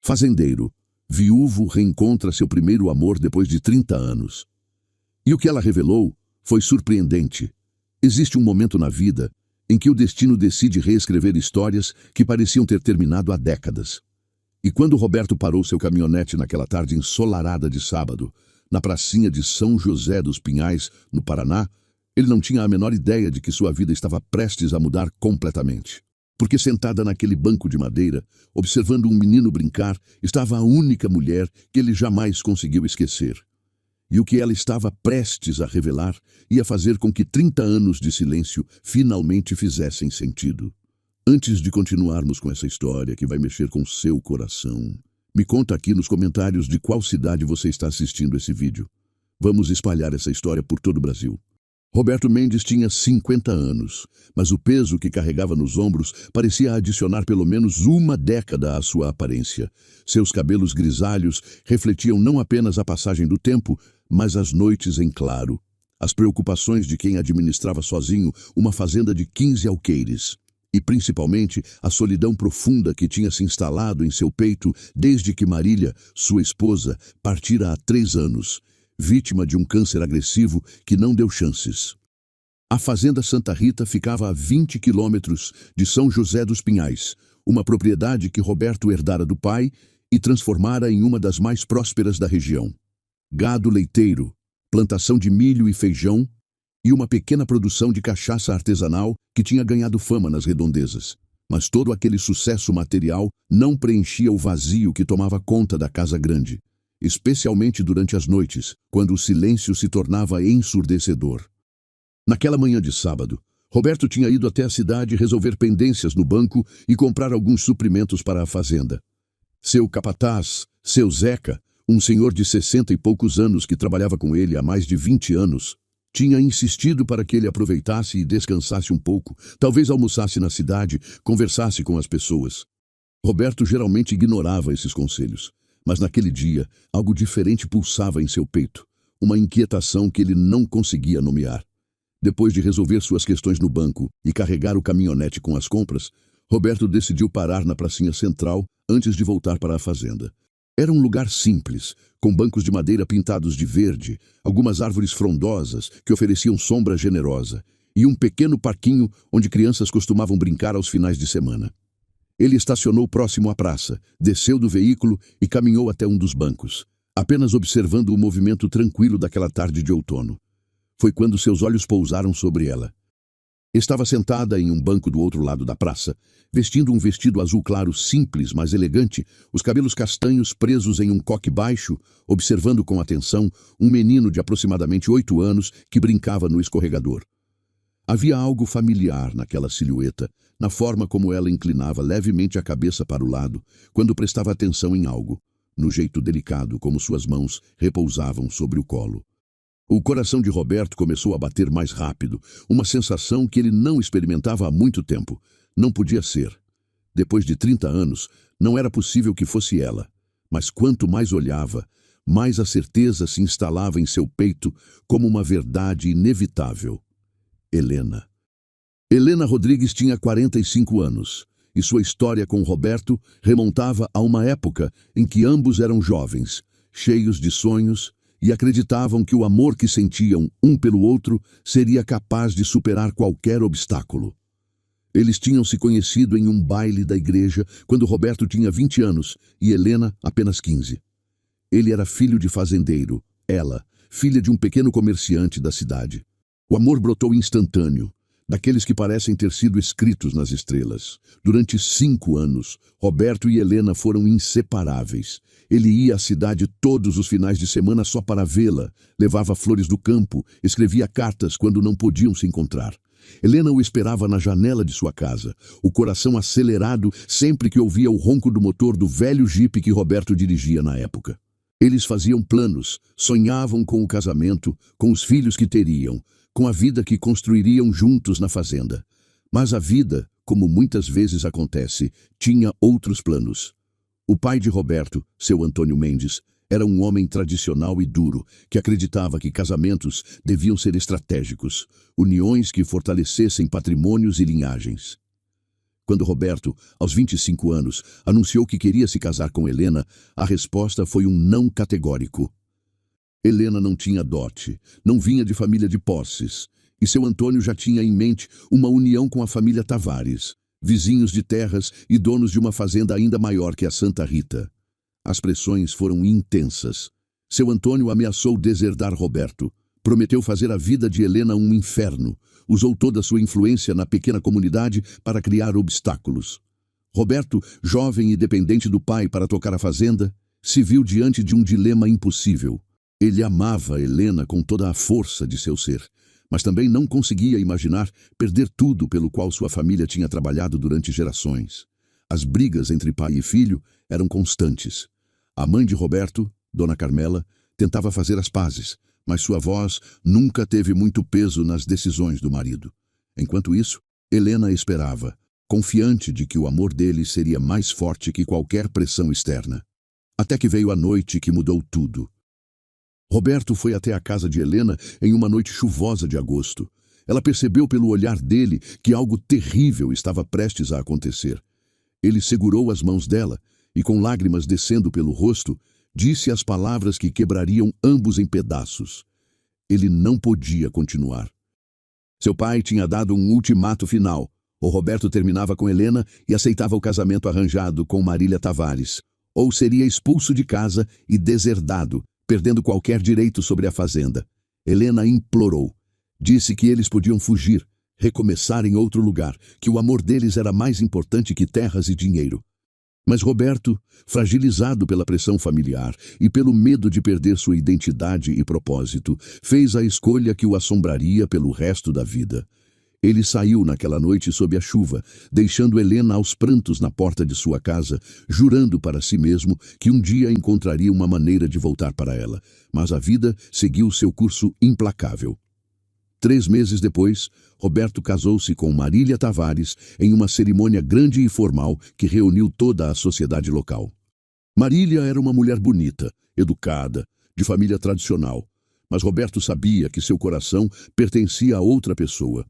Fazendeiro, viúvo, reencontra seu primeiro amor depois de 30 anos. E o que ela revelou foi surpreendente. Existe um momento na vida em que o destino decide reescrever histórias que pareciam ter terminado há décadas. E quando Roberto parou seu caminhonete naquela tarde ensolarada de sábado, na pracinha de São José dos Pinhais, no Paraná, ele não tinha a menor ideia de que sua vida estava prestes a mudar completamente. Porque sentada naquele banco de madeira, observando um menino brincar, estava a única mulher que ele jamais conseguiu esquecer. E o que ela estava prestes a revelar ia fazer com que 30 anos de silêncio finalmente fizessem sentido. Antes de continuarmos com essa história que vai mexer com seu coração, me conta aqui nos comentários de qual cidade você está assistindo esse vídeo. Vamos espalhar essa história por todo o Brasil. Roberto Mendes tinha 50 anos, mas o peso que carregava nos ombros parecia adicionar pelo menos uma década à sua aparência. Seus cabelos grisalhos refletiam não apenas a passagem do tempo, mas as noites em claro, as preocupações de quem administrava sozinho uma fazenda de 15 alqueires. E principalmente a solidão profunda que tinha se instalado em seu peito desde que Marília, sua esposa, partira há 3 anos, vítima de um câncer agressivo que não deu chances. A fazenda Santa Rita ficava a 20 quilômetros de São José dos Pinhais, uma propriedade que Roberto herdara do pai e transformara em uma das mais prósperas da região. Gado leiteiro, plantação de milho e feijão, e uma pequena produção de cachaça artesanal que tinha ganhado fama nas redondezas. Mas todo aquele sucesso material não preenchia o vazio que tomava conta da casa grande, especialmente durante as noites, quando o silêncio se tornava ensurdecedor. Naquela manhã de sábado, Roberto tinha ido até a cidade resolver pendências no banco e comprar alguns suprimentos para a fazenda. Seu capataz, seu Zeca, um senhor de 60 e poucos anos que trabalhava com ele há mais de 20 anos, tinha insistido para que ele aproveitasse e descansasse um pouco, talvez almoçasse na cidade, conversasse com as pessoas. Roberto geralmente ignorava esses conselhos, mas naquele dia algo diferente pulsava em seu peito, uma inquietação que ele não conseguia nomear. Depois de resolver suas questões no banco e carregar o caminhonete com as compras, Roberto decidiu parar na pracinha central antes de voltar para a fazenda. Era um lugar simples, com bancos de madeira pintados de verde, algumas árvores frondosas que ofereciam sombra generosa, e um pequeno parquinho onde crianças costumavam brincar aos finais de semana. Ele estacionou próximo à praça, desceu do veículo e caminhou até um dos bancos, apenas observando o movimento tranquilo daquela tarde de outono. Foi quando seus olhos pousaram sobre ela. Estava sentada em um banco do outro lado da praça, vestindo um vestido azul claro simples, mas elegante, os cabelos castanhos presos em um coque baixo, observando com atenção um menino de aproximadamente 8 anos que brincava no escorregador. Havia algo familiar naquela silhueta, na forma como ela inclinava levemente a cabeça para o lado, quando prestava atenção em algo, no jeito delicado como suas mãos repousavam sobre o colo. O coração de Roberto começou a bater mais rápido, uma sensação que ele não experimentava há muito tempo. Não podia ser. Depois de 30 anos, não era possível que fosse ela. Mas quanto mais olhava, mais a certeza se instalava em seu peito como uma verdade inevitável. Helena. Helena Rodrigues tinha 45 anos, e sua história com Roberto remontava a uma época em que ambos eram jovens, cheios de sonhos, e acreditavam que o amor que sentiam um pelo outro seria capaz de superar qualquer obstáculo. Eles tinham se conhecido em um baile da igreja quando Roberto tinha 20 anos e Helena apenas 15. Ele era filho de fazendeiro, ela, filha de um pequeno comerciante da cidade. O amor brotou instantâneo, daqueles que parecem ter sido escritos nas estrelas. Durante 5 anos, Roberto e Helena foram inseparáveis. Ele ia à cidade todos os finais de semana só para vê-la, levava flores do campo, escrevia cartas quando não podiam se encontrar. Helena o esperava na janela de sua casa, o coração acelerado sempre que ouvia o ronco do motor do velho jipe que Roberto dirigia na época. Eles faziam planos, sonhavam com o casamento, com os filhos que teriam, com a vida que construiriam juntos na fazenda. Mas a vida, como muitas vezes acontece, tinha outros planos. O pai de Roberto, seu Antônio Mendes, era um homem tradicional e duro, que acreditava que casamentos deviam ser estratégicos, uniões que fortalecessem patrimônios e linhagens. Quando Roberto, aos 25 anos, anunciou que queria se casar com Helena, a resposta foi um não categórico. Helena não tinha dote, não vinha de família de posses, e seu Antônio já tinha em mente uma união com a família Tavares, vizinhos de terras e donos de uma fazenda ainda maior que a Santa Rita. As pressões foram intensas. Seu Antônio ameaçou deserdar Roberto, prometeu fazer a vida de Helena um inferno, usou toda a sua influência na pequena comunidade para criar obstáculos. Roberto, jovem e dependente do pai para tocar a fazenda, se viu diante de um dilema impossível. Ele amava Helena com toda a força de seu ser, mas também não conseguia imaginar perder tudo pelo qual sua família tinha trabalhado durante gerações. As brigas entre pai e filho eram constantes. A mãe de Roberto, Dona Carmela, tentava fazer as pazes, mas sua voz nunca teve muito peso nas decisões do marido. Enquanto isso, Helena esperava, confiante de que o amor dele seria mais forte que qualquer pressão externa. Até que veio a noite que mudou tudo. Roberto foi até a casa de Helena em uma noite chuvosa de agosto. Ela percebeu pelo olhar dele que algo terrível estava prestes a acontecer. Ele segurou as mãos dela e, com lágrimas descendo pelo rosto, disse as palavras que quebrariam ambos em pedaços. Ele não podia continuar. Seu pai tinha dado um ultimato final. O Roberto terminava com Helena e aceitava o casamento arranjado com Marília Tavares, ou seria expulso de casa e deserdado, perdendo qualquer direito sobre a fazenda. Helena implorou. Disse que eles podiam fugir, recomeçar em outro lugar, que o amor deles era mais importante que terras e dinheiro. Mas Roberto, fragilizado pela pressão familiar e pelo medo de perder sua identidade e propósito, fez a escolha que o assombraria pelo resto da vida. Ele saiu naquela noite sob a chuva, deixando Helena aos prantos na porta de sua casa, jurando para si mesmo que um dia encontraria uma maneira de voltar para ela. Mas a vida seguiu seu curso implacável. 3 meses depois, Roberto casou-se com Marília Tavares em uma cerimônia grande e formal que reuniu toda a sociedade local. Marília era uma mulher bonita, educada, de família tradicional, mas Roberto sabia que seu coração pertencia a outra pessoa.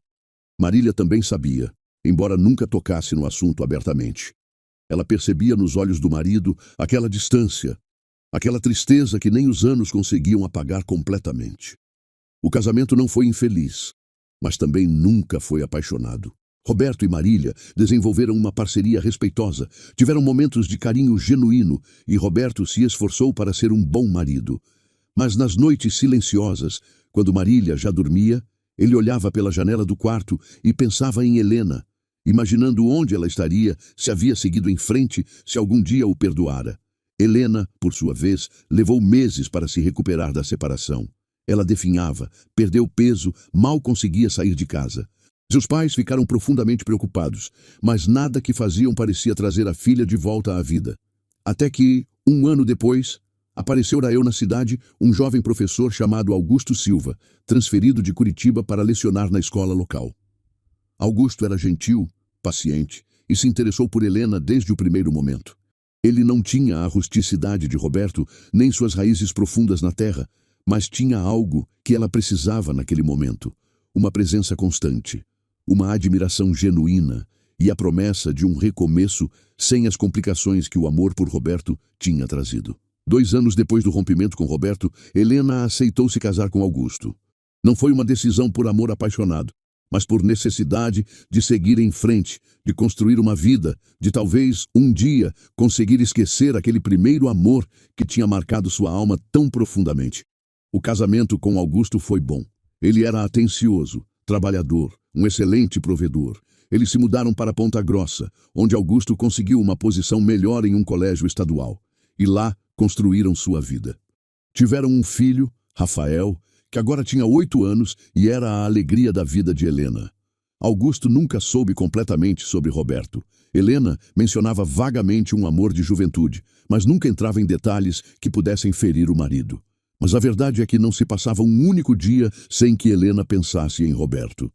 Marília também sabia, embora nunca tocasse no assunto abertamente. Ela percebia nos olhos do marido aquela distância, aquela tristeza que nem os anos conseguiam apagar completamente. O casamento não foi infeliz, mas também nunca foi apaixonado. Roberto e Marília desenvolveram uma parceria respeitosa, tiveram momentos de carinho genuíno e Roberto se esforçou para ser um bom marido. Mas nas noites silenciosas, quando Marília já dormia, ele olhava pela janela do quarto e pensava em Helena, imaginando onde ela estaria, se havia seguido em frente, se algum dia o perdoara. Helena, por sua vez, levou meses para se recuperar da separação. Ela definhava, perdeu peso, mal conseguia sair de casa. Seus pais ficaram profundamente preocupados, mas nada que faziam parecia trazer a filha de volta à vida. Até que, 1 ano depois, apareceu na cidade um jovem professor chamado Augusto Silva, transferido de Curitiba para lecionar na escola local. Augusto era gentil, paciente e se interessou por Helena desde o primeiro momento. Ele não tinha a rusticidade de Roberto, nem suas raízes profundas na terra, mas tinha algo que ela precisava naquele momento, uma presença constante, uma admiração genuína e a promessa de um recomeço sem as complicações que o amor por Roberto tinha trazido. 2 anos depois do rompimento com Roberto, Helena aceitou se casar com Augusto. Não foi uma decisão por amor apaixonado, mas por necessidade de seguir em frente, de construir uma vida, de talvez, um dia, conseguir esquecer aquele primeiro amor que tinha marcado sua alma tão profundamente. O casamento com Augusto foi bom. Ele era atencioso, trabalhador, um excelente provedor. Eles se mudaram para Ponta Grossa, onde Augusto conseguiu uma posição melhor em um colégio estadual. E lá construíram sua vida. Tiveram um filho, Rafael, que agora tinha 8 anos e era a alegria da vida de Helena. Augusto nunca soube completamente sobre Roberto. Helena mencionava vagamente um amor de juventude, mas nunca entrava em detalhes que pudessem ferir o marido. Mas a verdade é que não se passava um único dia sem que Helena pensasse em Roberto.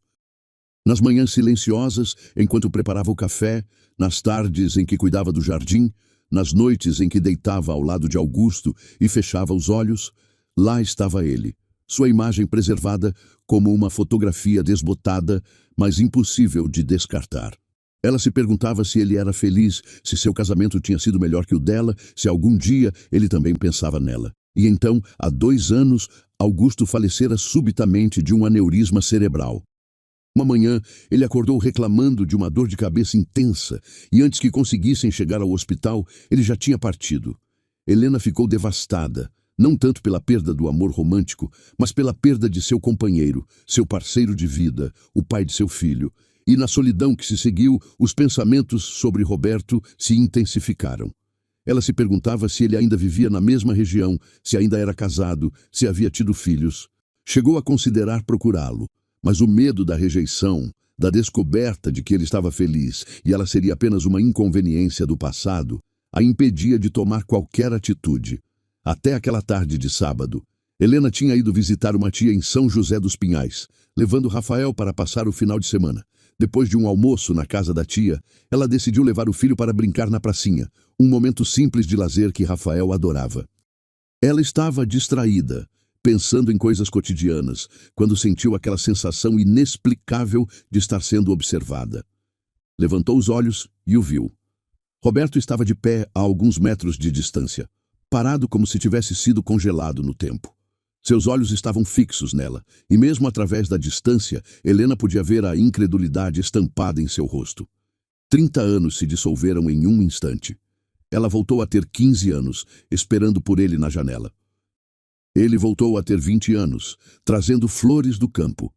Nas manhãs silenciosas, enquanto preparava o café, nas tardes em que cuidava do jardim, nas noites em que deitava ao lado de Augusto e fechava os olhos, lá estava ele, sua imagem preservada como uma fotografia desbotada, mas impossível de descartar. Ela se perguntava se ele era feliz, se seu casamento tinha sido melhor que o dela, se algum dia ele também pensava nela. E então, há 2 anos, Augusto falecera subitamente de um aneurisma cerebral. Uma manhã, ele acordou reclamando de uma dor de cabeça intensa, e antes que conseguissem chegar ao hospital, ele já tinha partido. Helena ficou devastada, não tanto pela perda do amor romântico, mas pela perda de seu companheiro, seu parceiro de vida, o pai de seu filho. E na solidão que se seguiu, os pensamentos sobre Roberto se intensificaram. Ela se perguntava se ele ainda vivia na mesma região, se ainda era casado, se havia tido filhos. Chegou a considerar procurá-lo, mas o medo da rejeição, da descoberta de que ele estava feliz e ela seria apenas uma inconveniência do passado, a impedia de tomar qualquer atitude. Até aquela tarde de sábado, Helena tinha ido visitar uma tia em São José dos Pinhais, levando Rafael para passar o final de semana. Depois de um almoço na casa da tia, ela decidiu levar o filho para brincar na pracinha, um momento simples de lazer que Rafael adorava. Ela estava distraída, pensando em coisas cotidianas, quando sentiu aquela sensação inexplicável de estar sendo observada. Levantou os olhos e o viu. Roberto estava de pé a alguns metros de distância, parado como se tivesse sido congelado no tempo. Seus olhos estavam fixos nela, e mesmo através da distância, Helena podia ver a incredulidade estampada em seu rosto. 30 anos se dissolveram em um instante. Ela voltou a ter 15 anos, esperando por ele na janela. Ele voltou a ter 20 anos, trazendo flores do campo.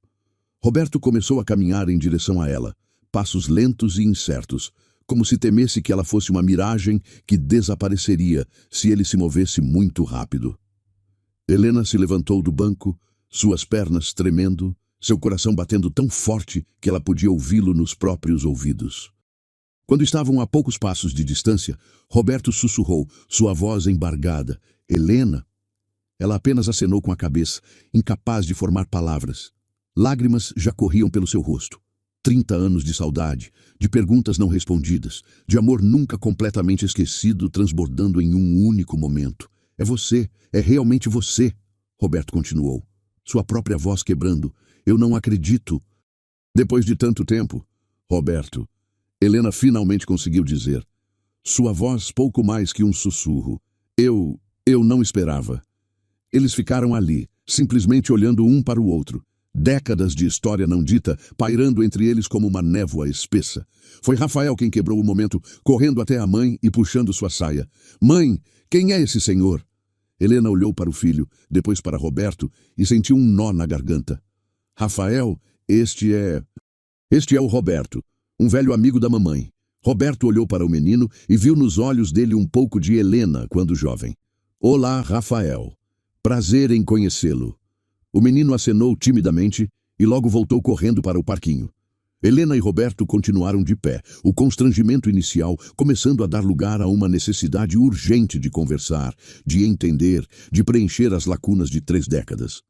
Roberto começou a caminhar em direção a ela, passos lentos e incertos, como se temesse que ela fosse uma miragem que desapareceria se ele se movesse muito rápido. Helena se levantou do banco, suas pernas tremendo, seu coração batendo tão forte que ela podia ouvi-lo nos próprios ouvidos. Quando estavam a poucos passos de distância, Roberto sussurrou, sua voz embargada, Helena. Ela apenas acenou com a cabeça, incapaz de formar palavras. Lágrimas já corriam pelo seu rosto. 30 anos de saudade, de perguntas não respondidas, de amor nunca completamente esquecido, transbordando em um único momento. É você, é realmente você, Roberto continuou, sua própria voz quebrando. Eu não acredito. Depois de tanto tempo, Roberto, Helena finalmente conseguiu dizer. Sua voz pouco mais que um sussurro. Eu não esperava. Eles ficaram ali, simplesmente olhando um para o outro. Décadas de história não dita, pairando entre eles como uma névoa espessa. Foi Rafael quem quebrou o momento, correndo até a mãe e puxando sua saia. Mãe, quem é esse senhor? Helena olhou para o filho, depois para Roberto e sentiu um nó na garganta. Rafael, este é o Roberto, um velho amigo da mamãe. Roberto olhou para o menino e viu nos olhos dele um pouco de Helena quando jovem. Olá, Rafael. Prazer em conhecê-lo. O menino acenou timidamente e logo voltou correndo para o parquinho. Helena e Roberto continuaram de pé, o constrangimento inicial começando a dar lugar a uma necessidade urgente de conversar, de entender, de preencher as lacunas de 3 décadas.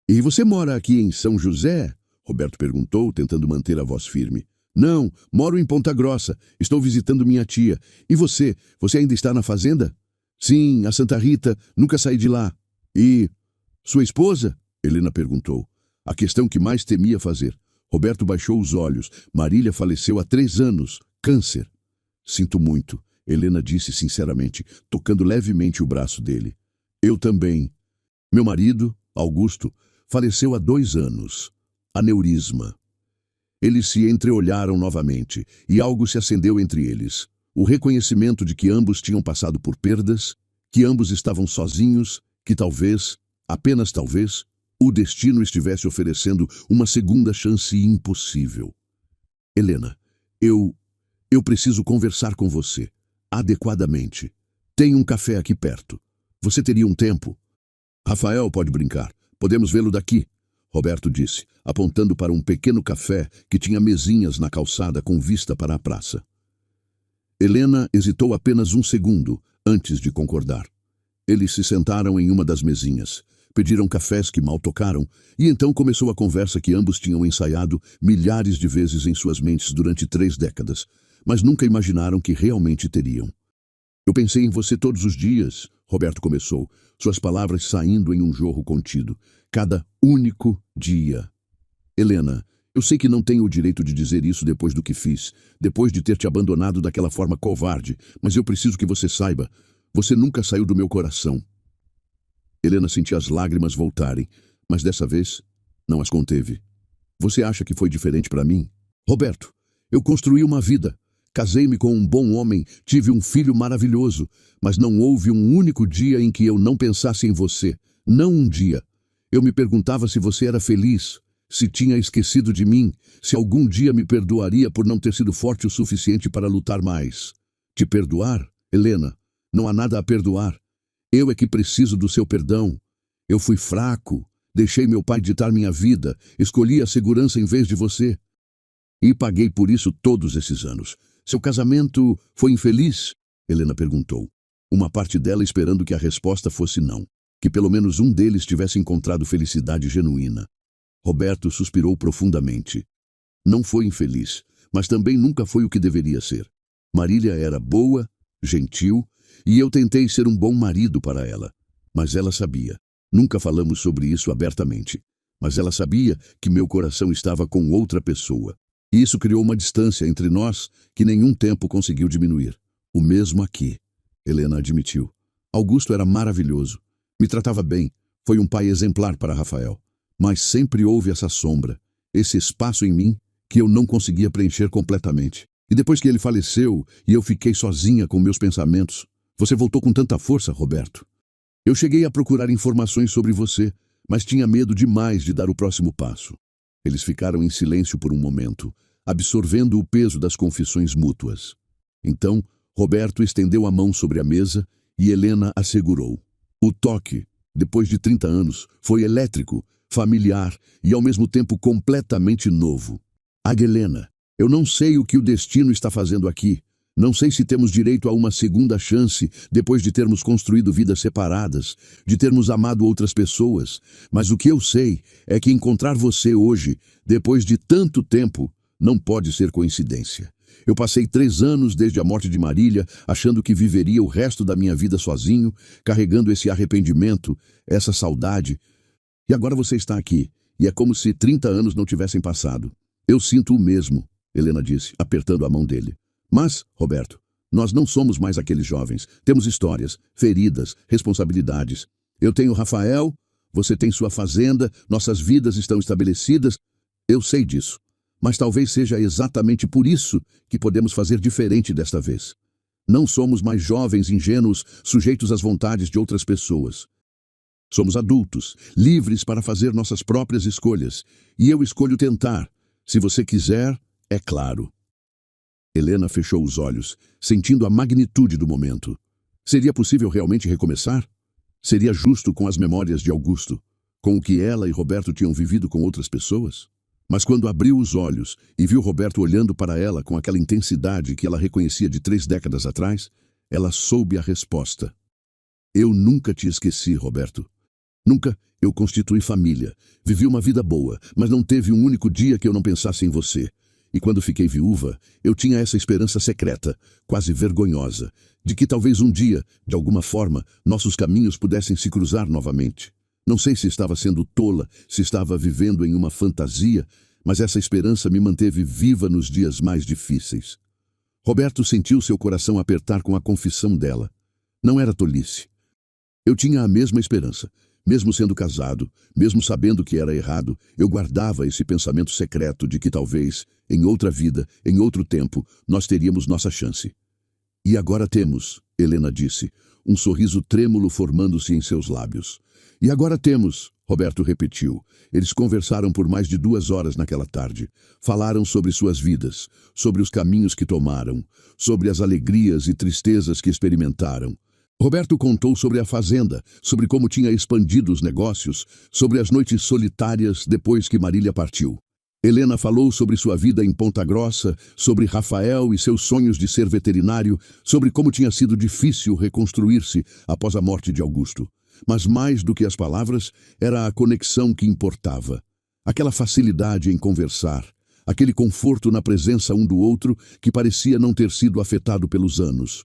E você mora aqui em São José? Roberto perguntou, tentando manter a voz firme. Não, moro em Ponta Grossa. Estou visitando minha tia. E você? Você ainda está na fazenda? Sim, a Santa Rita. Nunca saí de lá. E sua esposa? Helena perguntou. A questão que mais temia fazer. Roberto baixou os olhos. Marília faleceu há 3 anos. Câncer. Sinto muito, Helena disse sinceramente, tocando levemente o braço dele. Eu também. Meu marido, Augusto, faleceu há 2 anos. Aneurisma. Eles se entreolharam novamente, e algo se acendeu entre eles. O reconhecimento de que ambos tinham passado por perdas, que ambos estavam sozinhos, que talvez, apenas talvez, o destino estivesse oferecendo uma segunda chance impossível. Helena, eu preciso conversar com você, adequadamente. Tem um café aqui perto. Você teria um tempo? Rafael pode brincar. Podemos vê-lo daqui, Roberto disse, apontando para um pequeno café que tinha mesinhas na calçada com vista para a praça. Helena hesitou apenas um segundo antes de concordar. Eles se sentaram em uma das mesinhas, pediram cafés que mal tocaram, e então começou a conversa que ambos tinham ensaiado milhares de vezes em suas mentes durante 3 décadas, mas nunca imaginaram que realmente teriam. Eu pensei em você todos os dias, Roberto começou, suas palavras saindo em um jorro contido. Cada único dia. Helena, Eu sei que não tenho o direito de dizer isso depois do que fiz, depois de ter te abandonado daquela forma covarde, mas eu preciso que você saiba, você nunca saiu do meu coração. Helena sentia as lágrimas voltarem, mas dessa vez não as conteve. Você acha que foi diferente para mim? Roberto, eu construí uma vida. Casei-me com um bom homem, tive um filho maravilhoso, mas não houve um único dia em que eu não pensasse em você. Não um dia. Eu me perguntava se você era feliz, se tinha esquecido de mim, se algum dia me perdoaria por não ter sido forte o suficiente para lutar mais. Te perdoar? Helena, não há nada a perdoar. Eu é que preciso do seu perdão. Eu fui fraco, deixei meu pai ditar minha vida, escolhi a segurança em vez de você. E paguei por isso todos esses anos. Seu casamento foi infeliz? Helena perguntou. Uma parte dela esperando que a resposta fosse não, que pelo menos um deles tivesse encontrado felicidade genuína. Roberto suspirou profundamente. Não foi infeliz, mas também nunca foi o que deveria ser. Marília era boa, gentil, e eu tentei ser um bom marido para ela. Mas ela sabia. Nunca falamos sobre isso abertamente. Mas ela sabia que meu coração estava com outra pessoa. E isso criou uma distância entre nós que nenhum tempo conseguiu diminuir. O mesmo aqui, Helena admitiu. Augusto era maravilhoso. Me tratava bem. Foi um pai exemplar para Rafael. Mas sempre houve essa sombra, esse espaço em mim que eu não conseguia preencher completamente. E depois que ele faleceu e eu fiquei sozinha com meus pensamentos, você voltou com tanta força, Roberto. Eu cheguei a procurar informações sobre você, mas tinha medo demais de dar o próximo passo. Eles ficaram em silêncio por um momento, absorvendo o peso das confissões mútuas. Então, Roberto estendeu a mão sobre a mesa e Helena a segurou. O toque, depois de 30 anos, foi elétrico, familiar e ao mesmo tempo completamente novo. Helena, eu não sei o que o destino está fazendo aqui. Não sei se temos direito a uma segunda chance depois de termos construído vidas separadas, de termos amado outras pessoas, mas o que eu sei é que encontrar você hoje, depois de tanto tempo, não pode ser coincidência. Eu passei 3 anos desde a morte de Marília, achando que viveria o resto da minha vida sozinho, carregando esse arrependimento, essa saudade. E agora você está aqui, e é como se 30 anos não tivessem passado. Eu sinto o mesmo, Helena disse, apertando a mão dele. Mas, Roberto, nós não somos mais aqueles jovens. Temos histórias, feridas, responsabilidades. Eu tenho Rafael, você tem sua fazenda, nossas vidas estão estabelecidas. Eu sei disso. Mas talvez seja exatamente por isso que podemos fazer diferente desta vez. Não somos mais jovens ingênuos, sujeitos às vontades de outras pessoas. Somos adultos, livres para fazer nossas próprias escolhas. E eu escolho tentar. Se você quiser, é claro. Helena fechou os olhos, sentindo a magnitude do momento. Seria possível realmente recomeçar? Seria justo com as memórias de Augusto, com o que ela e Roberto tinham vivido com outras pessoas? Mas quando abriu os olhos e viu Roberto olhando para ela com aquela intensidade que ela reconhecia de 3 décadas atrás, ela soube a resposta. Eu nunca te esqueci, Roberto. Nunca eu constituí família. Vivi uma vida boa, mas não teve um único dia que eu não pensasse em você. E quando fiquei viúva, eu tinha essa esperança secreta, quase vergonhosa, de que talvez um dia, de alguma forma, nossos caminhos pudessem se cruzar novamente. Não sei se estava sendo tola, se estava vivendo em uma fantasia, mas essa esperança me manteve viva nos dias mais difíceis. Roberto sentiu seu coração apertar com a confissão dela. Não era tolice. Eu tinha a mesma esperança. Mesmo sendo casado, mesmo sabendo que era errado, eu guardava esse pensamento secreto de que talvez, em outra vida, em outro tempo, nós teríamos nossa chance. E agora temos, Helena disse, um sorriso trêmulo formando-se em seus lábios. E agora temos, Roberto repetiu. Eles conversaram por mais de 2 horas naquela tarde. Falaram sobre suas vidas, sobre os caminhos que tomaram, sobre as alegrias e tristezas que experimentaram. Roberto contou sobre a fazenda, sobre como tinha expandido os negócios, sobre as noites solitárias depois que Marília partiu. Helena falou sobre sua vida em Ponta Grossa, sobre Rafael e seus sonhos de ser veterinário, sobre como tinha sido difícil reconstruir-se após a morte de Augusto. Mas mais do que as palavras, era a conexão que importava. Aquela facilidade em conversar, aquele conforto na presença um do outro que parecia não ter sido afetado pelos anos.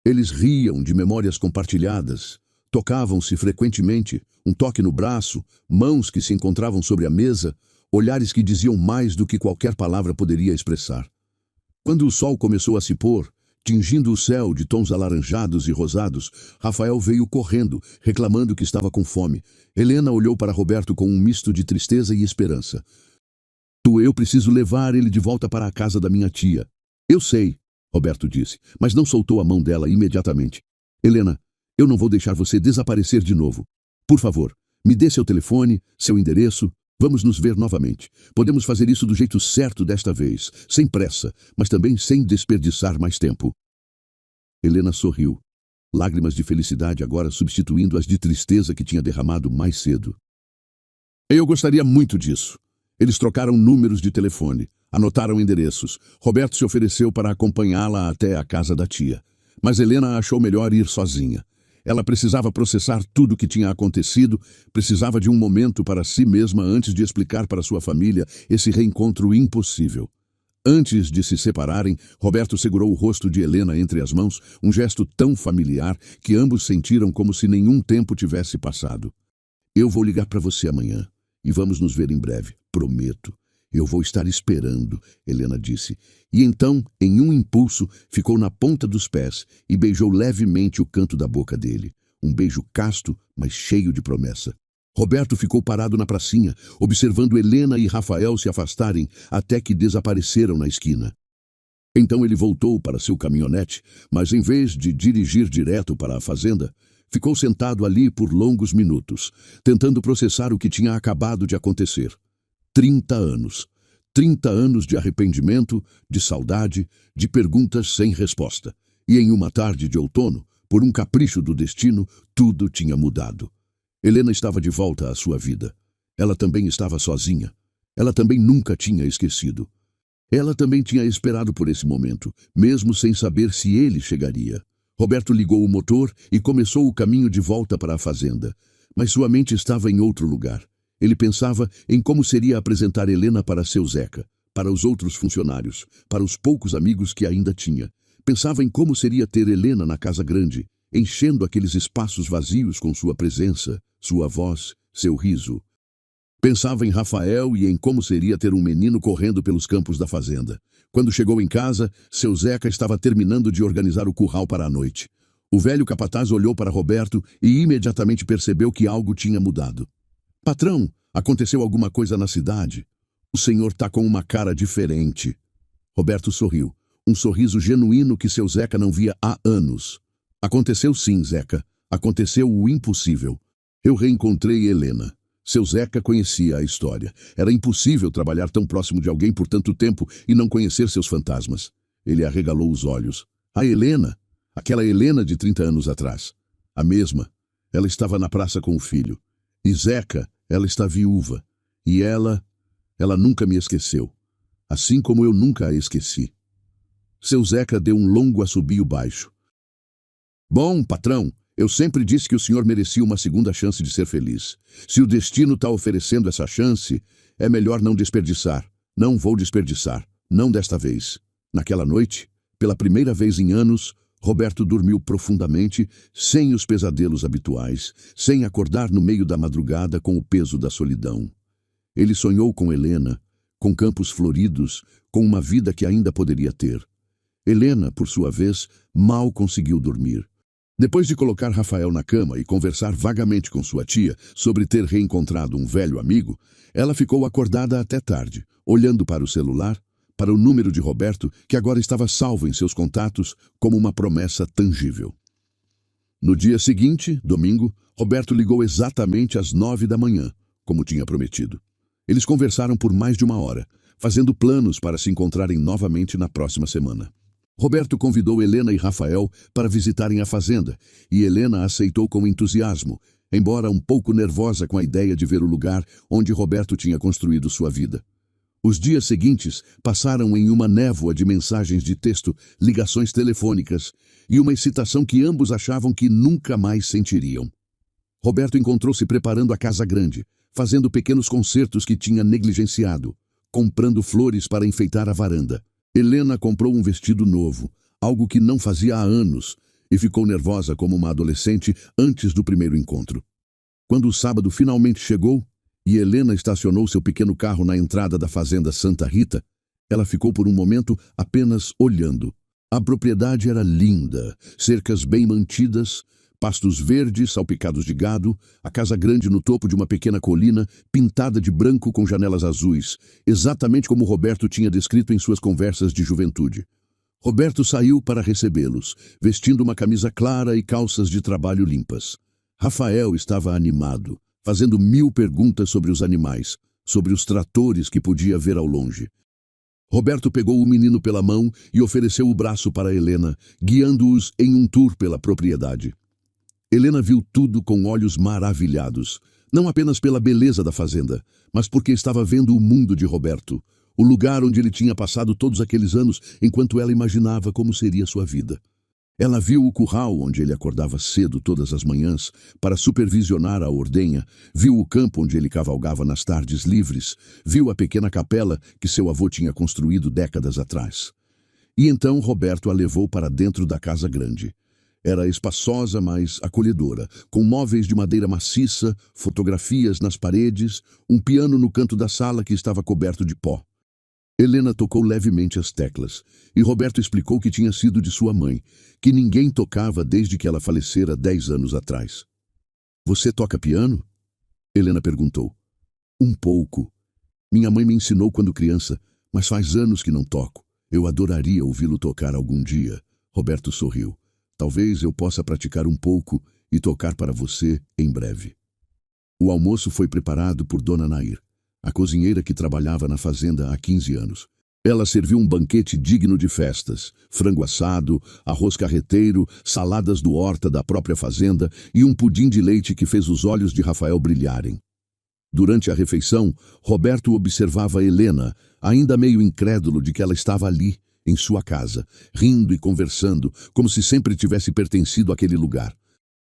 Eles riam de memórias compartilhadas, tocavam-se frequentemente, um toque no braço, mãos que se encontravam sobre a mesa, olhares que diziam mais do que qualquer palavra poderia expressar. Quando o sol começou a se pôr, tingindo o céu de tons alaranjados e rosados, Rafael veio correndo, reclamando que estava com fome. Helena olhou para Roberto com um misto de tristeza e esperança. Eu preciso levar ele de volta para a casa da minha tia. Eu sei, Roberto disse, mas não soltou a mão dela imediatamente. Helena, eu não vou deixar você desaparecer de novo. Por favor, me dê seu telefone, seu endereço. Vamos nos ver novamente. Podemos fazer isso do jeito certo desta vez, sem pressa, mas também sem desperdiçar mais tempo. Helena sorriu, lágrimas de felicidade agora substituindo as de tristeza que tinha derramado mais cedo. Eu gostaria muito disso. Eles trocaram números de telefone, anotaram endereços. Roberto se ofereceu para acompanhá-la até a casa da tia, mas Helena achou melhor ir sozinha. Ela precisava processar tudo o que tinha acontecido, precisava de um momento para si mesma antes de explicar para sua família esse reencontro impossível. Antes de se separarem, Roberto segurou o rosto de Helena entre as mãos, um gesto tão familiar que ambos sentiram como se nenhum tempo tivesse passado. Eu vou ligar para você amanhã e vamos nos ver em breve, prometo. Eu vou estar esperando, Helena disse. E então, em um impulso, ficou na ponta dos pés e beijou levemente o canto da boca dele. Um beijo casto, mas cheio de promessa. Roberto ficou parado na pracinha, observando Helena e Rafael se afastarem até que desapareceram na esquina. Então ele voltou para seu caminhonete, mas em vez de dirigir direto para a fazenda, ficou sentado ali por longos minutos, tentando processar o que tinha acabado de acontecer. 30 anos. 30 anos de arrependimento, de saudade, de perguntas sem resposta. E em uma tarde de outono, por um capricho do destino, tudo tinha mudado. Helena estava de volta à sua vida. Ela também estava sozinha. Ela também nunca tinha esquecido. Ela também tinha esperado por esse momento, mesmo sem saber se ele chegaria. Roberto ligou o motor e começou o caminho de volta para a fazenda. Mas sua mente estava em outro lugar. Ele pensava em como seria apresentar Helena para seu Zeca, para os outros funcionários, para os poucos amigos que ainda tinha. Pensava em como seria ter Helena na casa grande, enchendo aqueles espaços vazios com sua presença, sua voz, seu riso. Pensava em Rafael e em como seria ter um menino correndo pelos campos da fazenda. Quando chegou em casa, seu Zeca estava terminando de organizar o curral para a noite. O velho capataz olhou para Roberto e imediatamente percebeu que algo tinha mudado. Patrão, aconteceu alguma coisa na cidade? O senhor tá com uma cara diferente. Roberto sorriu, um sorriso genuíno que seu Zeca não via há anos. Aconteceu sim, Zeca. Aconteceu o impossível. Eu reencontrei Helena. Seu Zeca conhecia a história. Era impossível trabalhar tão próximo de alguém por tanto tempo e não conhecer seus fantasmas. Ele arregalou os olhos. A Helena? Aquela Helena de 30 anos atrás. A mesma. Ela estava na praça com o filho. E Zeca, ela está viúva. E ela nunca me esqueceu. Assim como eu nunca a esqueci. Seu Zeca deu um longo assobio baixo. Bom, patrão, eu sempre disse que o senhor merecia uma segunda chance de ser feliz. Se o destino está oferecendo essa chance, é melhor não desperdiçar. Não vou desperdiçar. Não desta vez. Naquela noite, pela primeira vez em anos, Roberto dormiu profundamente, sem os pesadelos habituais, sem acordar no meio da madrugada com o peso da solidão. Ele sonhou com Helena, com campos floridos, com uma vida que ainda poderia ter. Helena, por sua vez, mal conseguiu dormir. Depois de colocar Rafael na cama e conversar vagamente com sua tia sobre ter reencontrado um velho amigo, ela ficou acordada até tarde, olhando para o celular, para o número de Roberto, que agora estava salvo em seus contatos como uma promessa tangível. No dia seguinte, domingo, Roberto ligou exatamente às 9 da manhã, como tinha prometido. Eles conversaram por mais de uma hora, fazendo planos para se encontrarem novamente na próxima semana. Roberto convidou Helena e Rafael para visitarem a fazenda, e Helena aceitou com entusiasmo, embora um pouco nervosa com a ideia de ver o lugar onde Roberto tinha construído sua vida. Os dias seguintes passaram em uma névoa de mensagens de texto, ligações telefônicas e uma excitação que ambos achavam que nunca mais sentiriam. Roberto encontrou-se preparando a casa grande, fazendo pequenos concertos que tinha negligenciado, comprando flores para enfeitar a varanda. Helena comprou um vestido novo, algo que não fazia há anos, e ficou nervosa como uma adolescente antes do primeiro encontro. Quando o sábado finalmente chegou, e Helena estacionou seu pequeno carro na entrada da fazenda Santa Rita, ela ficou por um momento apenas olhando. A propriedade era linda, cercas bem mantidas, pastos verdes salpicados de gado, a casa grande no topo de uma pequena colina, pintada de branco com janelas azuis, exatamente como Roberto tinha descrito em suas conversas de juventude. Roberto saiu para recebê-los, vestindo uma camisa clara e calças de trabalho limpas. Rafael estava animado, fazendo 1000 perguntas sobre os animais, sobre os tratores que podia ver ao longe. Roberto pegou o menino pela mão e ofereceu o braço para Helena, guiando-os em um tour pela propriedade. Helena viu tudo com olhos maravilhados, não apenas pela beleza da fazenda, mas porque estava vendo o mundo de Roberto, o lugar onde ele tinha passado todos aqueles anos enquanto ela imaginava como seria sua vida. Ela viu o curral onde ele acordava cedo todas as manhãs para supervisionar a ordenha, viu o campo onde ele cavalgava nas tardes livres, viu a pequena capela que seu avô tinha construído décadas atrás. E então Roberto a levou para dentro da casa grande. Era espaçosa, mas acolhedora, com móveis de madeira maciça, fotografias nas paredes, um piano no canto da sala que estava coberto de pó. Helena tocou levemente as teclas, e Roberto explicou que tinha sido de sua mãe, que ninguém tocava desde que ela falecera 10 anos atrás. "Você toca piano?" Helena perguntou. "Um pouco. Minha mãe me ensinou quando criança, mas faz anos que não toco. Eu adoraria ouvi-lo tocar algum dia." Roberto sorriu. "Talvez eu possa praticar um pouco e tocar para você em breve." O almoço foi preparado por Dona Nair, a cozinheira que trabalhava na fazenda há 15 anos. Ela serviu um banquete digno de festas, frango assado, arroz carreteiro, saladas do horta da própria fazenda e um pudim de leite que fez os olhos de Rafael brilharem. Durante a refeição, Roberto observava Helena, ainda meio incrédulo de que ela estava ali, em sua casa, rindo e conversando, como se sempre tivesse pertencido àquele lugar.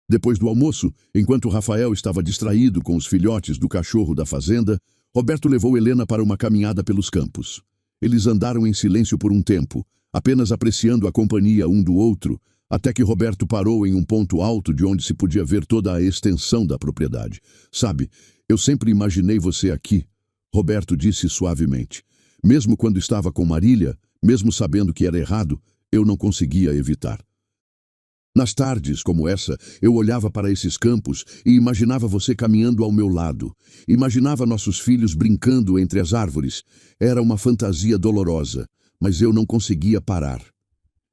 Depois do almoço, enquanto Rafael estava distraído com os filhotes do cachorro da fazenda, Roberto levou Helena para uma caminhada pelos campos. Eles andaram em silêncio por um tempo, apenas apreciando a companhia um do outro, até que Roberto parou em um ponto alto de onde se podia ver toda a extensão da propriedade. "Sabe, eu sempre imaginei você aqui", Roberto disse suavemente. "Mesmo quando estava com Marília, mesmo sabendo que era errado, eu não conseguia evitar. Nas tardes como essa, eu olhava para esses campos e imaginava você caminhando ao meu lado. Imaginava nossos filhos brincando entre as árvores. Era uma fantasia dolorosa, mas eu não conseguia parar."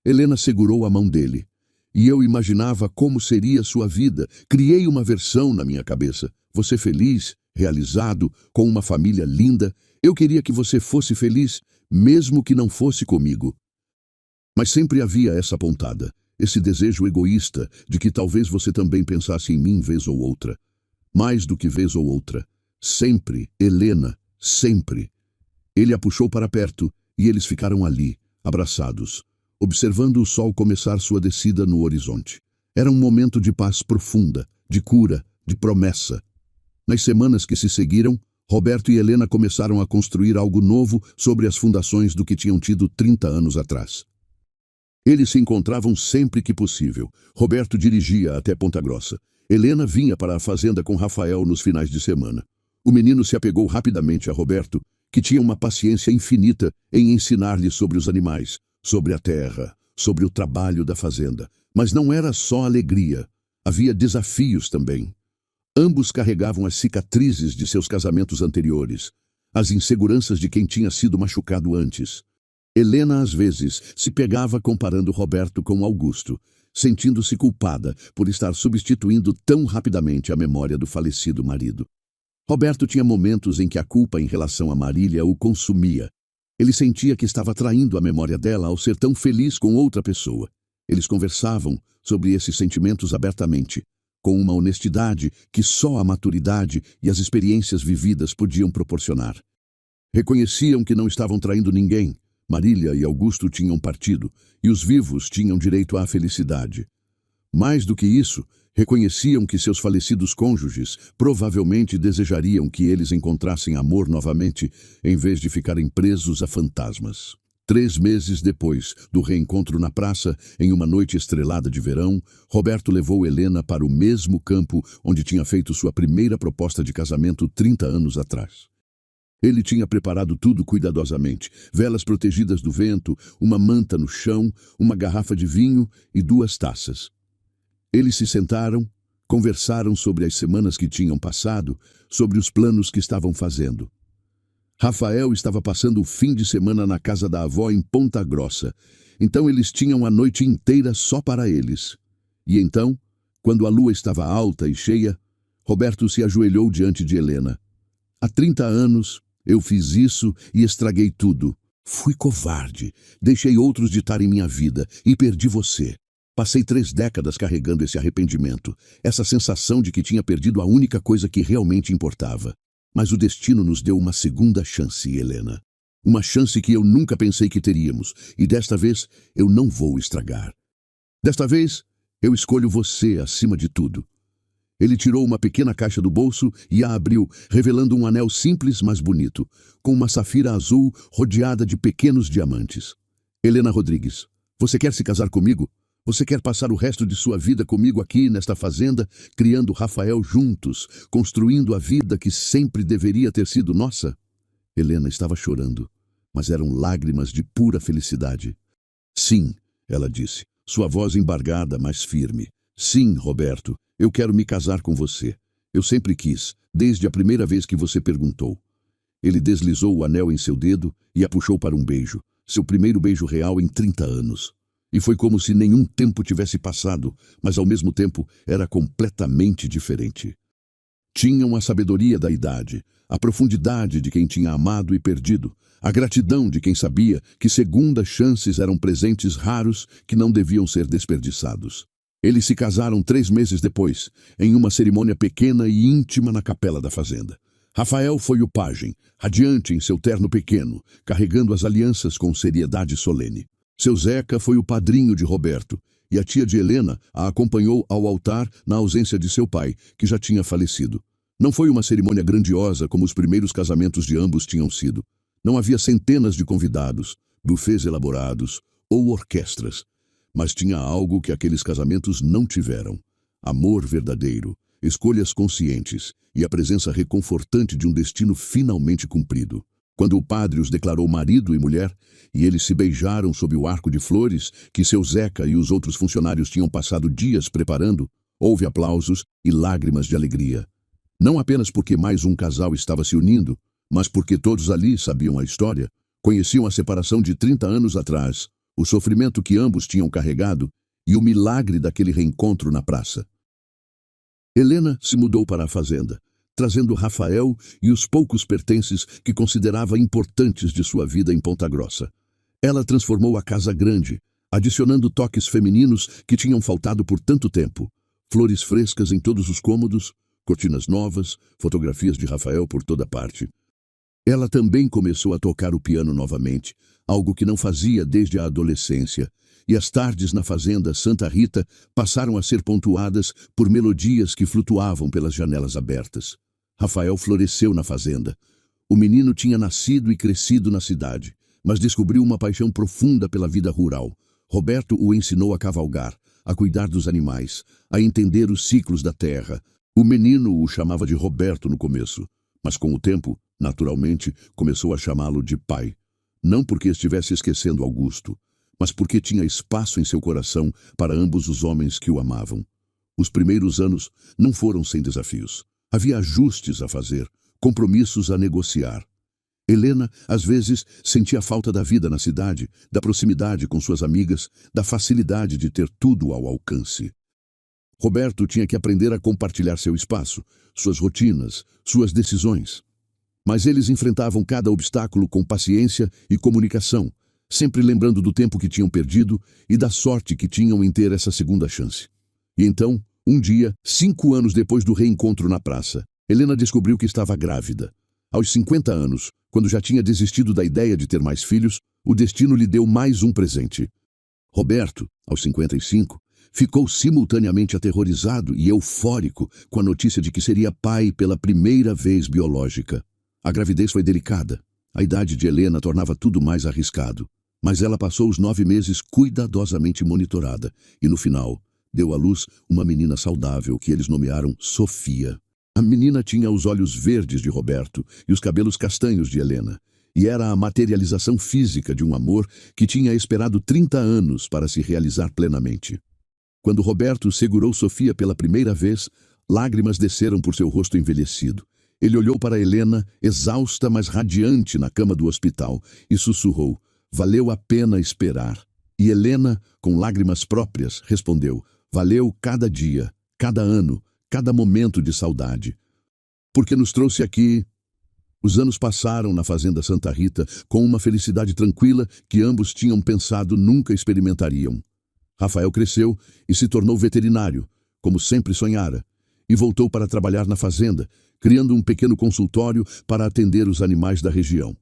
Helena segurou a mão dele. "E eu imaginava como seria sua vida. Criei uma versão na minha cabeça. Você feliz, realizado, com uma família linda. Eu queria que você fosse feliz, mesmo que não fosse comigo. Mas sempre havia essa pontada. Esse desejo egoísta de que talvez você também pensasse em mim vez ou outra. Mais do que vez ou outra. Sempre, Helena, sempre." Ele a puxou para perto e eles ficaram ali, abraçados, observando o sol começar sua descida no horizonte. Era um momento de paz profunda, de cura, de promessa. Nas semanas que se seguiram, Roberto e Helena começaram a construir algo novo sobre as fundações do que tinham tido 30 anos atrás. Eles se encontravam sempre que possível. Roberto dirigia até Ponta Grossa. Helena vinha para a fazenda com Rafael nos finais de semana. O menino se apegou rapidamente a Roberto, que tinha uma paciência infinita em ensinar-lhe sobre os animais, sobre a terra, sobre o trabalho da fazenda. Mas não era só alegria. Havia desafios também. Ambos carregavam as cicatrizes de seus casamentos anteriores, as inseguranças de quem tinha sido machucado antes. Helena, às vezes, se pegava comparando Roberto com Augusto, sentindo-se culpada por estar substituindo tão rapidamente a memória do falecido marido. Roberto tinha momentos em que a culpa em relação a Marília o consumia. Ele sentia que estava traindo a memória dela ao ser tão feliz com outra pessoa. Eles conversavam sobre esses sentimentos abertamente, com uma honestidade que só a maturidade e as experiências vividas podiam proporcionar. Reconheciam que não estavam traindo ninguém. Marília e Augusto tinham partido, e os vivos tinham direito à felicidade. Mais do que isso, reconheciam que seus falecidos cônjuges provavelmente desejariam que eles encontrassem amor novamente, em vez de ficarem presos a fantasmas. 3 meses depois do reencontro na praça, em uma noite estrelada de verão, Roberto levou Helena para o mesmo campo onde tinha feito sua primeira proposta de casamento 30 anos atrás. Ele tinha preparado tudo cuidadosamente: velas protegidas do vento, uma manta no chão, uma garrafa de vinho e 2 taças. Eles se sentaram, conversaram sobre as semanas que tinham passado, sobre os planos que estavam fazendo. Rafael estava passando o fim de semana na casa da avó em Ponta Grossa, então eles tinham a noite inteira só para eles. E então, quando a lua estava alta e cheia, Roberto se ajoelhou diante de Helena. Há 30 anos, eu fiz isso e estraguei tudo. Fui covarde, deixei outros ditarem minha vida e perdi você. Passei 3 décadas carregando esse arrependimento, essa sensação de que tinha perdido a única coisa que realmente importava. Mas o destino nos deu uma segunda chance, Helena. Uma chance que eu nunca pensei que teríamos, e desta vez eu não vou estragar. Desta vez, eu escolho você acima de tudo. Ele tirou uma pequena caixa do bolso e a abriu, revelando um anel simples, mas bonito, com uma safira azul rodeada de pequenos diamantes. Helena Rodrigues, você quer se casar comigo? Você quer passar o resto de sua vida comigo aqui nesta fazenda, criando Rafael juntos, construindo a vida que sempre deveria ter sido nossa? Helena estava chorando, mas eram lágrimas de pura felicidade. Sim, ela disse, sua voz embargada, mas firme. Sim, Roberto, eu quero me casar com você. Eu sempre quis, desde a primeira vez que você perguntou. Ele deslizou o anel em seu dedo e a puxou para um beijo, seu primeiro beijo real em 30 anos. E foi como se nenhum tempo tivesse passado, mas ao mesmo tempo era completamente diferente. Tinham a sabedoria da idade, a profundidade de quem tinha amado e perdido, a gratidão de quem sabia que segundas chances eram presentes raros que não deviam ser desperdiçados. Eles se casaram 3 meses depois, em uma cerimônia pequena e íntima na capela da fazenda. Rafael foi o pajem, radiante em seu terno pequeno, carregando as alianças com seriedade solene. Seu Zeca foi o padrinho de Roberto, e a tia de Helena a acompanhou ao altar na ausência de seu pai, que já tinha falecido. Não foi uma cerimônia grandiosa como os primeiros casamentos de ambos tinham sido. Não havia centenas de convidados, buffets elaborados ou orquestras. Mas tinha algo que aqueles casamentos não tiveram: amor verdadeiro, escolhas conscientes e a presença reconfortante de um destino finalmente cumprido. Quando o padre os declarou marido e mulher, e eles se beijaram sob o arco de flores que seu Zeca e os outros funcionários tinham passado dias preparando, houve aplausos e lágrimas de alegria. Não apenas porque mais um casal estava se unindo, mas porque todos ali sabiam a história, conheciam a separação de 30 anos atrás, o sofrimento que ambos tinham carregado e o milagre daquele reencontro na praça. Helena se mudou para a fazenda, trazendo Rafael e os poucos pertences que considerava importantes de sua vida em Ponta Grossa. Ela transformou a casa grande, adicionando toques femininos que tinham faltado por tanto tempo. Flores frescas em todos os cômodos, cortinas novas, fotografias de Rafael por toda parte. Ela também começou a tocar o piano novamente, algo que não fazia desde a adolescência, e as tardes na fazenda Santa Rita passaram a ser pontuadas por melodias que flutuavam pelas janelas abertas. Rafael floresceu na fazenda. O menino tinha nascido e crescido na cidade, mas descobriu uma paixão profunda pela vida rural. Roberto o ensinou a cavalgar, a cuidar dos animais, a entender os ciclos da terra. O menino o chamava de Roberto no começo, mas com o tempo, naturalmente, começou a chamá-lo de pai. Não porque estivesse esquecendo Augusto, mas porque tinha espaço em seu coração para ambos os homens que o amavam. Os primeiros anos não foram sem desafios. Havia ajustes a fazer, compromissos a negociar. Helena, às vezes, sentia falta da vida na cidade, da proximidade com suas amigas, da facilidade de ter tudo ao alcance. Roberto tinha que aprender a compartilhar seu espaço, suas rotinas, suas decisões. Mas eles enfrentavam cada obstáculo com paciência e comunicação, sempre lembrando do tempo que tinham perdido e da sorte que tinham em ter essa segunda chance. E então, um dia, 5 anos depois do reencontro na praça, Helena descobriu que estava grávida. Aos 50 anos, quando já tinha desistido da ideia de ter mais filhos, o destino lhe deu mais um presente. Roberto, aos 55, ficou simultaneamente aterrorizado e eufórico com a notícia de que seria pai pela primeira vez biológica. A gravidez foi delicada. A idade de Helena tornava tudo mais arriscado. Mas ela passou os 9 meses cuidadosamente monitorada e, no final, deu à luz uma menina saudável que eles nomearam Sofia. A menina tinha os olhos verdes de Roberto e os cabelos castanhos de Helena, e era a materialização física de um amor que tinha esperado 30 anos para se realizar plenamente. Quando Roberto segurou Sofia pela primeira vez, lágrimas desceram por seu rosto envelhecido. Ele olhou para Helena, exausta mas radiante na cama do hospital, e sussurrou: "Valeu a pena esperar." E Helena, com lágrimas próprias, respondeu: "Valeu cada dia, cada ano, cada momento de saudade. Porque nos trouxe aqui." Os anos passaram na fazenda Santa Rita com uma felicidade tranquila que ambos tinham pensado nunca experimentariam. Rafael cresceu e se tornou veterinário, como sempre sonhara, e voltou para trabalhar na fazenda, criando um pequeno consultório para atender os animais da região.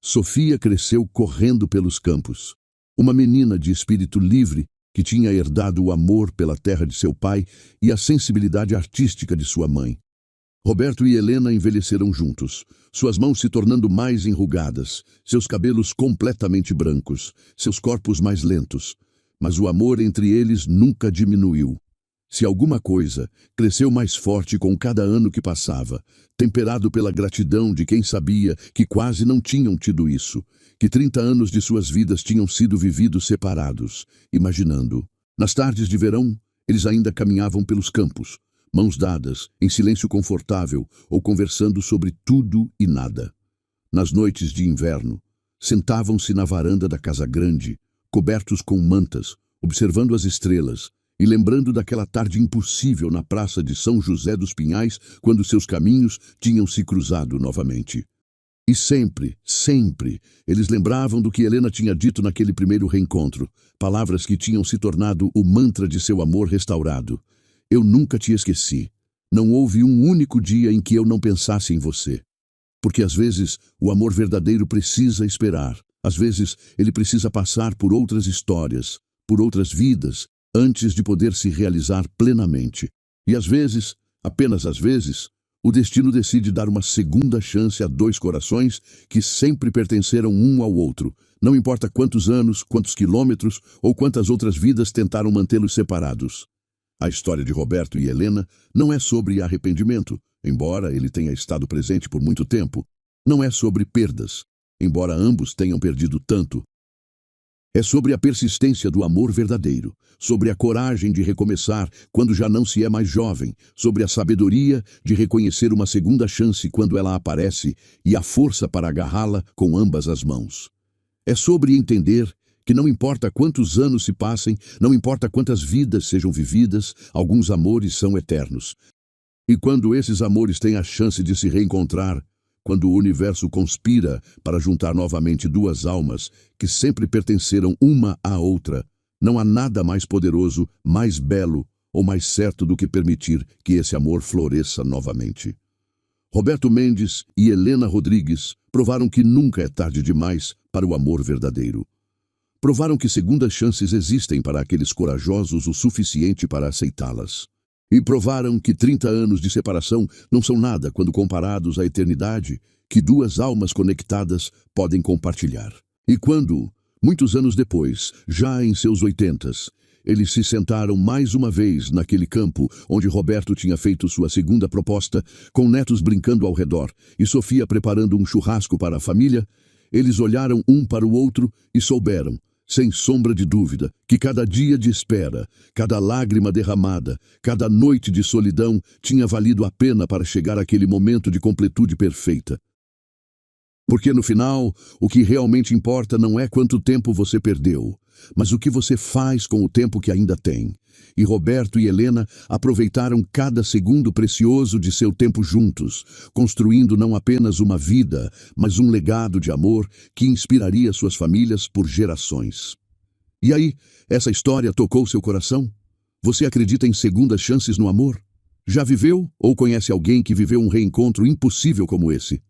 Sofia cresceu correndo pelos campos. Uma menina de espírito livre que tinha herdado o amor pela terra de seu pai e a sensibilidade artística de sua mãe. Roberto e Helena envelheceram juntos, suas mãos se tornando mais enrugadas, seus cabelos completamente brancos, seus corpos mais lentos. Mas o amor entre eles nunca diminuiu. Se alguma coisa, cresceu mais forte com cada ano que passava, temperado pela gratidão de quem sabia que quase não tinham tido isso, que 30 anos de suas vidas tinham sido vividos separados, imaginando. Nas tardes de verão, eles ainda caminhavam pelos campos, mãos dadas, em silêncio confortável ou conversando sobre tudo e nada. Nas noites de inverno, sentavam-se na varanda da casa grande, cobertos com mantas, observando as estrelas, e lembrando daquela tarde impossível na praça de São José dos Pinhais, quando seus caminhos tinham se cruzado novamente. E sempre, sempre, eles lembravam do que Helena tinha dito naquele primeiro reencontro, palavras que tinham se tornado o mantra de seu amor restaurado. "Eu nunca te esqueci. Não houve um único dia em que eu não pensasse em você." Porque às vezes o amor verdadeiro precisa esperar. Às vezes ele precisa passar por outras histórias, por outras vidas, antes de poder se realizar plenamente. E às vezes, apenas às vezes, o destino decide dar uma segunda chance a 2 corações que sempre pertenceram um ao outro. Não importa quantos anos, quantos quilômetros ou quantas outras vidas tentaram mantê-los separados. A história de Roberto e Helena não é sobre arrependimento, embora ele tenha estado presente por muito tempo. Não é sobre perdas, embora ambos tenham perdido tanto. É sobre a persistência do amor verdadeiro, sobre a coragem de recomeçar quando já não se é mais jovem, sobre a sabedoria de reconhecer uma segunda chance quando ela aparece e a força para agarrá-la com ambas as mãos. É sobre entender que não importa quantos anos se passem, não importa quantas vidas sejam vividas, alguns amores são eternos. E quando esses amores têm a chance de se reencontrar, quando o universo conspira para juntar novamente 2 almas que sempre pertenceram uma à outra, não há nada mais poderoso, mais belo ou mais certo do que permitir que esse amor floresça novamente. Roberto Mendes e Helena Rodrigues provaram que nunca é tarde demais para o amor verdadeiro. Provaram que segundas chances existem para aqueles corajosos o suficiente para aceitá-las. E provaram que 30 anos de separação não são nada quando comparados à eternidade que 2 almas conectadas podem compartilhar. E quando, muitos anos depois, já em seus 80s, eles se sentaram mais uma vez naquele campo onde Roberto tinha feito sua segunda proposta, com netos brincando ao redor e Sofia preparando um churrasco para a família, eles olharam um para o outro e souberam, sem sombra de dúvida, que cada dia de espera, cada lágrima derramada, cada noite de solidão tinha valido a pena para chegar àquele momento de completude perfeita. Porque no final, o que realmente importa não é quanto tempo você perdeu, mas o que você faz com o tempo que ainda tem. E Roberto e Helena aproveitaram cada segundo precioso de seu tempo juntos, construindo não apenas uma vida, mas um legado de amor que inspiraria suas famílias por gerações. E aí, essa história tocou seu coração? Você acredita em segundas chances no amor? Já viveu ou conhece alguém que viveu um reencontro impossível como esse?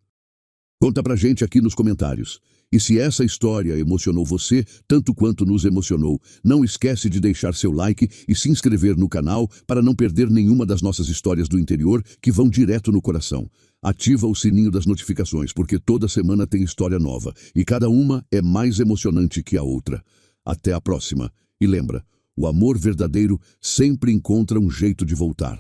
Conta pra gente aqui nos comentários. E se essa história emocionou você tanto quanto nos emocionou, não esquece de deixar seu like e se inscrever no canal para não perder nenhuma das nossas histórias do interior que vão direto no coração. Ativa o sininho das notificações, porque toda semana tem história nova e cada uma é mais emocionante que a outra. Até a próxima. E lembra, o amor verdadeiro sempre encontra um jeito de voltar.